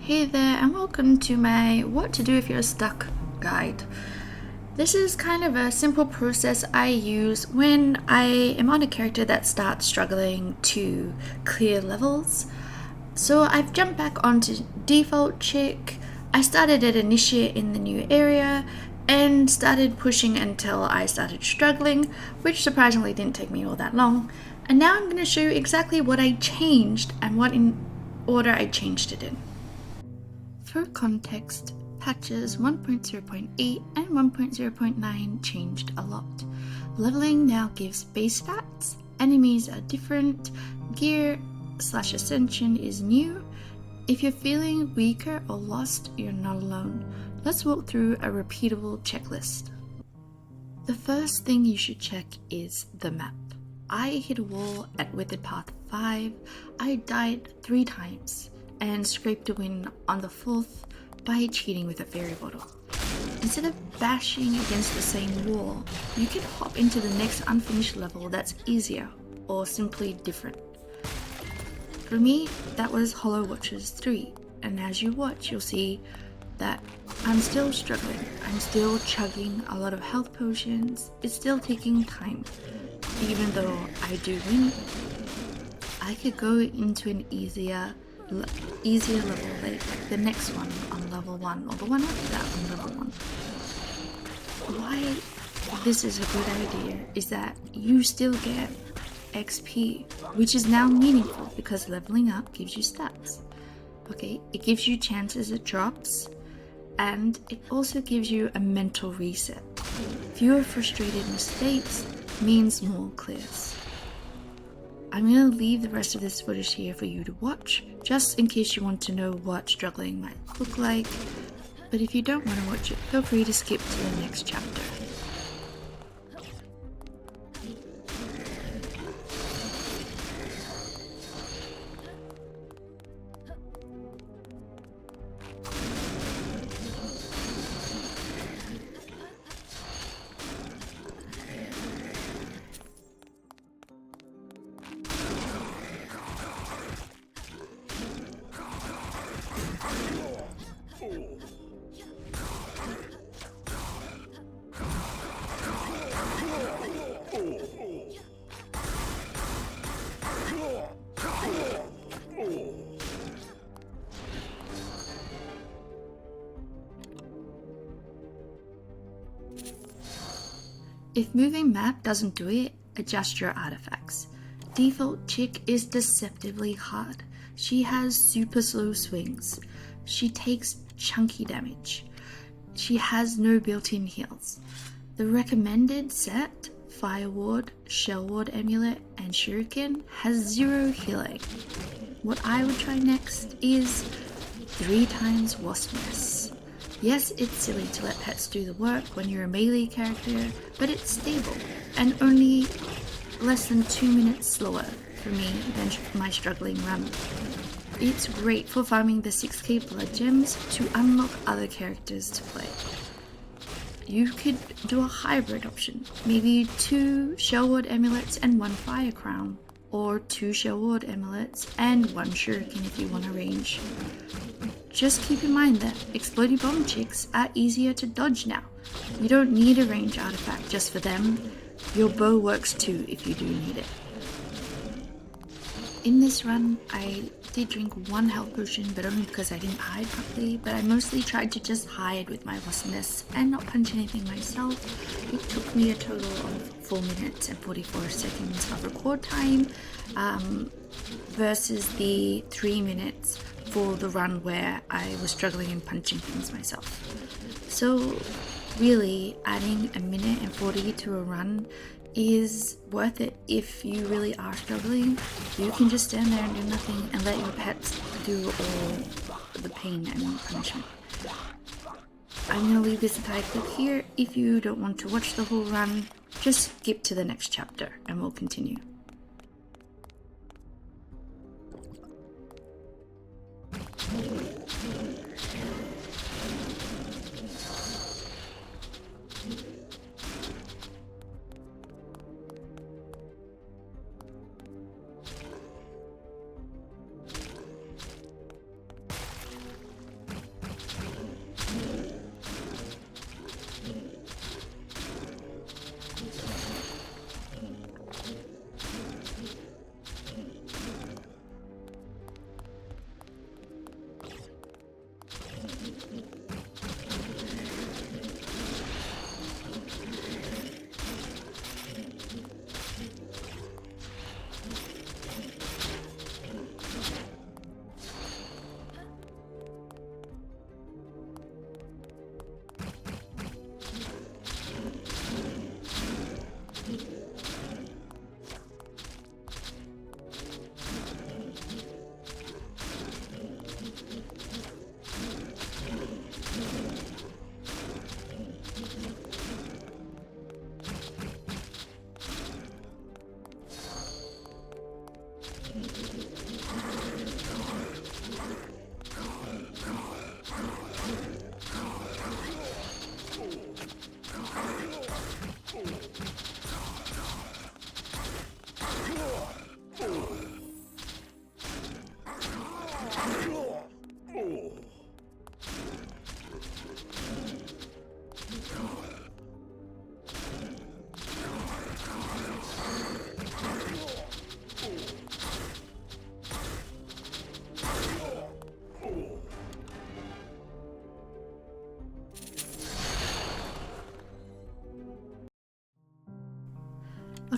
Hey there, and welcome to my What to Do If You're Stuck guide. This is kind of a simple process I use when I am on a character that starts struggling to clear levels. So I've jumped back onto default Tikk. I started at initiate in the new area and started pushing until I started struggling, which surprisingly didn't take me all that long. And now I'm going to show you exactly what I changed and what in order I changed it in. For context, patches 1.0.8 and 1.0.9 changed a lot. Leveling now gives base stats, enemies are different, gear/ascension is new. If you're feeling weaker or lost, you're not alone. Let's walk through a repeatable checklist. The first thing you should check is the map. I hit a wall at Withered Path 5, I died 3 times, and scraped a win on the 4th by cheating with a fairy bottle. Instead of bashing against the same wall, you can hop into the next unfinished level that's easier or simply different. For me, that was Hollow Watchers 3, and as you watch, you'll see that I'm still struggling. I'm still chugging a lot of health potions. It's still taking time. Even though I do win, I could go into an easier level, like the next one on level 1 or the one after that on level 1. Why this is a good idea is that you still get XP, which is now meaningful because leveling up gives you stats. Okay, it gives you chances at drops, and it also gives you a mental reset. Fewer frustrated mistakes means more clears. I'm going to leave the rest of this footage here for you to watch, just in case you want to know what struggling might look like, but if you don't want to watch it, feel free to skip to the next chapter. If moving map doesn't do it, adjust your artifacts. Default Tikk is deceptively hard. She has super slow swings. She takes chunky damage. She has no built-in heals. The recommended set, Fire Ward, Shell Ward Amulet, and Shuriken has 0 healing. What I would try next is 3 times Wasp Nest. Yes, it's silly to let pets do the work when you're a melee character, but it's stable and only less than 2 minutes slower for me than my struggling run. It's great for farming the 6k blood gems to unlock other characters to play. You could do a hybrid option, maybe 2 Shell Ward Amulets and 1 Fire Crown, or 2 Shell Ward Amulets and 1 Shuriken if you want to range. Just keep in mind that exploding bomb chicks are easier to dodge now. You don't need a range artifact just for them. Your bow works too if you do need it. In this run, I did drink 1 health potion, but only because I didn't hide properly, but I mostly tried to just hide with my Wasp Nest and not punch anything myself. It took me a total of 4 minutes and 44 seconds of record time, versus the 3 minutes for the run where I was struggling and punching things myself. So really, adding a minute and 40 to a run is worth it if you really are struggling. You can just stand there and do nothing and let your pets do all the pain and punishment. I'm going to leave this entire clip here. If you don't want to watch the whole run, just skip to the next chapter and we'll continue.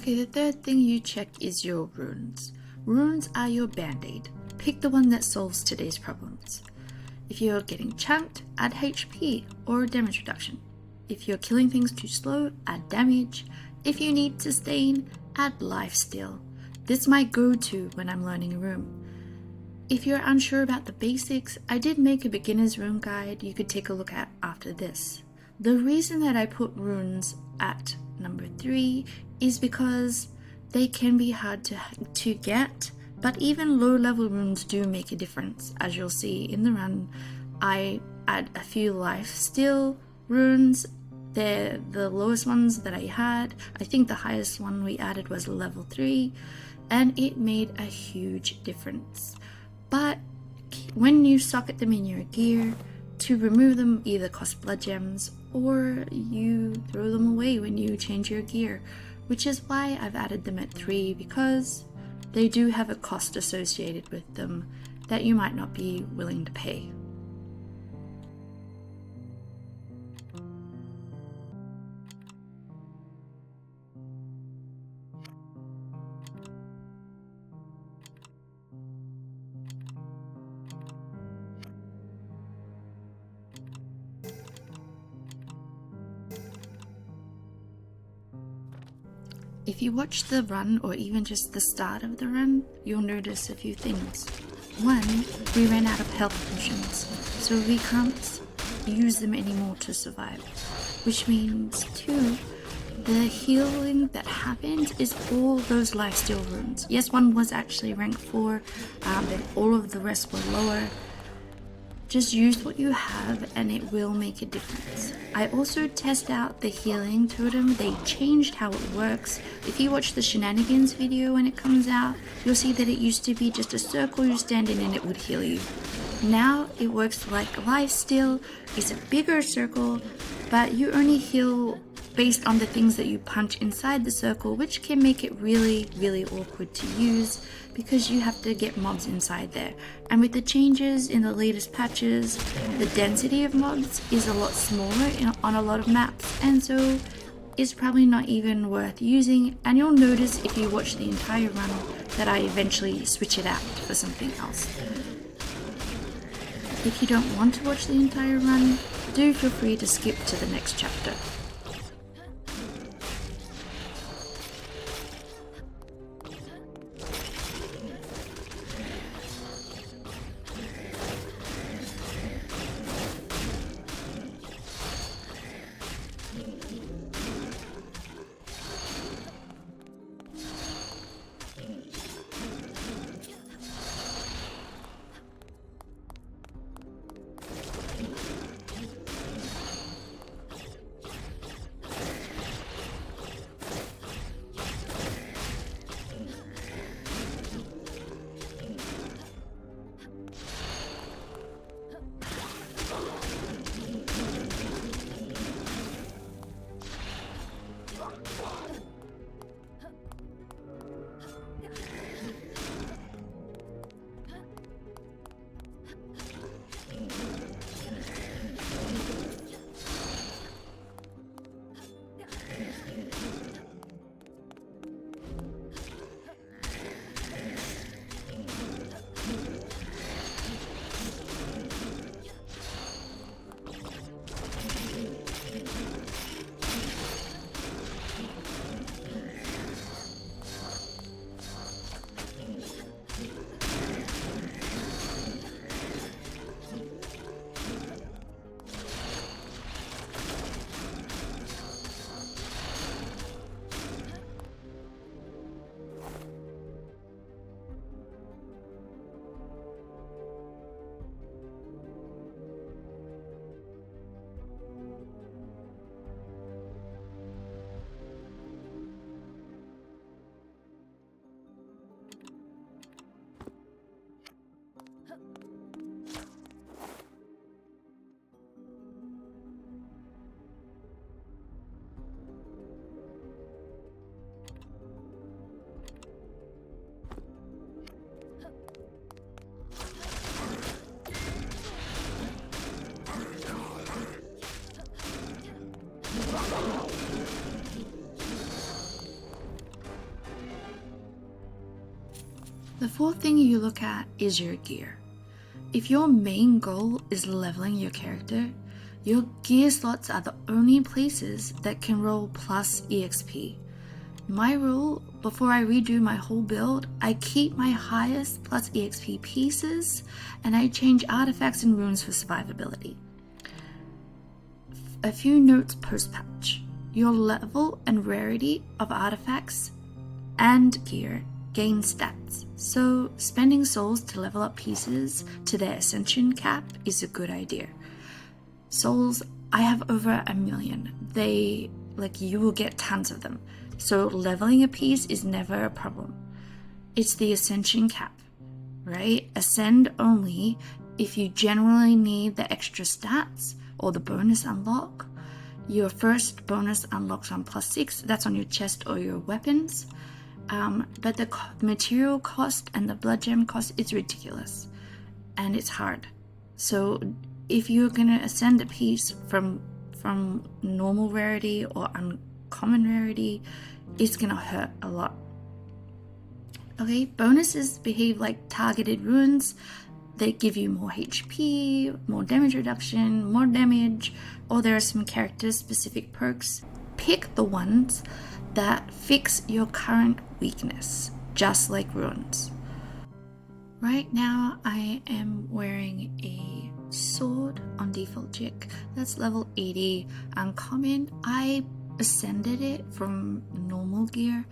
Okay, the third thing you check is your runes. Runes are your band-aid. Pick the one that solves today's problems. If you're getting chunked, add HP or damage reduction. If you're killing things too slow, add damage. If you need sustain, add lifesteal. This is my go-to when I'm learning a rune. If you're unsure about the basics, I did make a beginner's rune guide you could take a look at after this. The reason that I put runes at number 3 is because they can be hard to get, but even low-level runes do make a difference. As you'll see in the run, I add a few lifesteal runes. They're the lowest ones that I had. I think the highest one we added was level 3, and it made a huge difference. But when you socket them in your gear, to remove them either cost blood gems or you throw them away when you change your gear, which is why I've added them at 3, because they do have a cost associated with them that you might not be willing to pay. If you watch the run or even just the start of the run, you'll notice a few things. 1, we ran out of health potions, so we can't use them anymore to survive. Which means 2, the healing that happened is all those lifesteal runes. Yes, one was actually rank 4, but all of the rest were lower. Just use what you have and it will make a difference. I also test out the healing totem. They changed how it works. If you watch the shenanigans video when it comes out, you'll see that it used to be just a circle you stand in and it would heal you. Now it works like lifesteal. It's a bigger circle, but you only heal based on the things that you punch inside the circle, which can make it really, really awkward to use because you have to get mobs inside there. And with the changes in the latest patches, the density of mobs is a lot smaller on a lot of maps, and so it's probably not even worth using. And you'll notice if you watch the entire run that I eventually switch it out for something else. If you don't want to watch the entire run, do feel free to skip to the next chapter. The fourth thing you look at is your gear. If your main goal is leveling your character, your gear slots are the only places that can roll plus EXP. My rule, before I redo my whole build, I keep my highest plus EXP pieces and I change artifacts and runes for survivability. A few notes post-patch. Your level and rarity of artifacts and gear gain stats, so spending souls to level up pieces to their ascension cap is a good idea. Souls, I have over 1 million. You will get tons of them. So leveling a piece is never a problem. It's the ascension cap, right? Ascend only if you generally need the extra stats or the bonus unlock. Your first bonus unlocks on +6, that's on your chest or your weapons. But the material cost and the blood gem cost is ridiculous. And it's hard. So if you're gonna ascend a piece from normal rarity or uncommon rarity, it's gonna hurt a lot. Okay, bonuses behave like targeted runes. They give you more HP, more damage reduction, more damage, or there are some character specific perks. Pick the ones that fix your current weakness, just like runes. Right now I am wearing a sword on default chick. That's level 80 uncommon. I ascended it from normal gear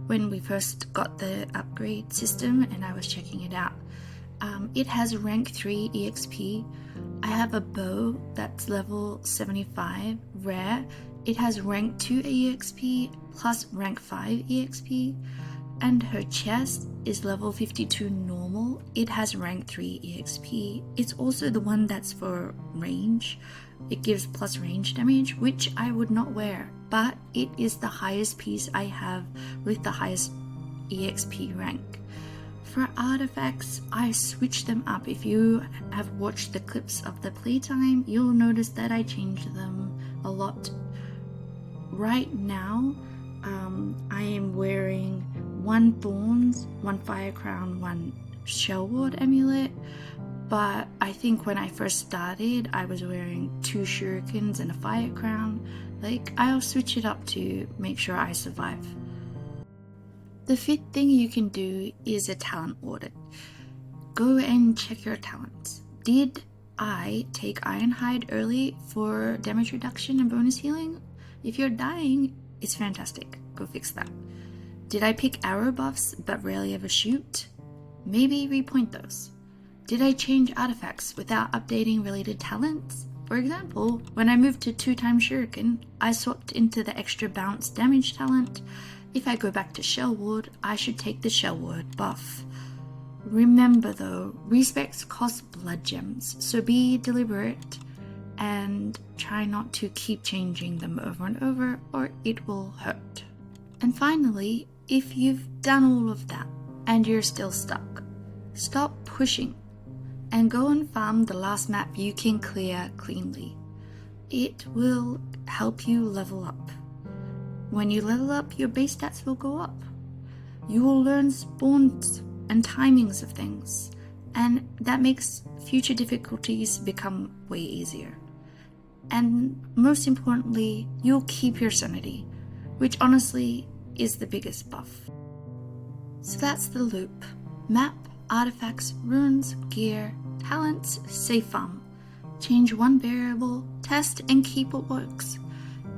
when we first got the upgrade system and I was checking it out. It has rank 3 EXP. I have a bow that's level 75 rare. It has rank 2 EXP plus rank 5 EXP. And her chest is level 52 normal. It has rank 3 EXP. It's also the one that's for range. It gives plus range damage, which I would not wear, but it is the highest piece I have with the highest EXP rank. For artifacts, I switch them up. If you have watched the clips of the playtime, you'll notice that I change them a lot. Right now, I am wearing 1 Thorns, 1 Fire Crown, 1 Shellward Amulet, but I think when I first started, I was wearing 2 Shurikens and a Fire Crown. I'll switch it up to make sure I survive. The 5th thing you can do is a talent audit. Go and check your talents. Did I take Ironhide early for damage reduction and bonus healing? If you're dying, it's fantastic. Go fix that. Did I pick arrow buffs but rarely ever shoot? Maybe repoint those. Did I change artifacts without updating related talents? For example, when I moved to 2x Shuriken, I swapped into the extra bounce damage talent. If I go back to Shellward, I should take the Shellward buff. Remember though, respecs cost blood gems, so be deliberate and try not to keep changing them over and over or it will hurt. And finally, if you've done all of that and you're still stuck, stop pushing and go and farm the last map you can clear cleanly. It will help you level up. When you level up, your base stats will go up. You will learn spawns and timings of things, and that makes future difficulties become way easier. And most importantly, you'll keep your sanity, which honestly is the biggest buff. So that's the loop. Map, artifacts, runes, gear, talents, safe farm. Change one variable, test and keep what works.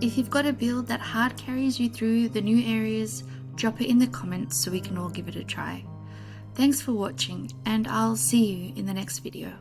If you've got a build that hard carries you through the new areas, drop it in the comments so we can all give it a try. Thanks for watching, and I'll see you in the next video.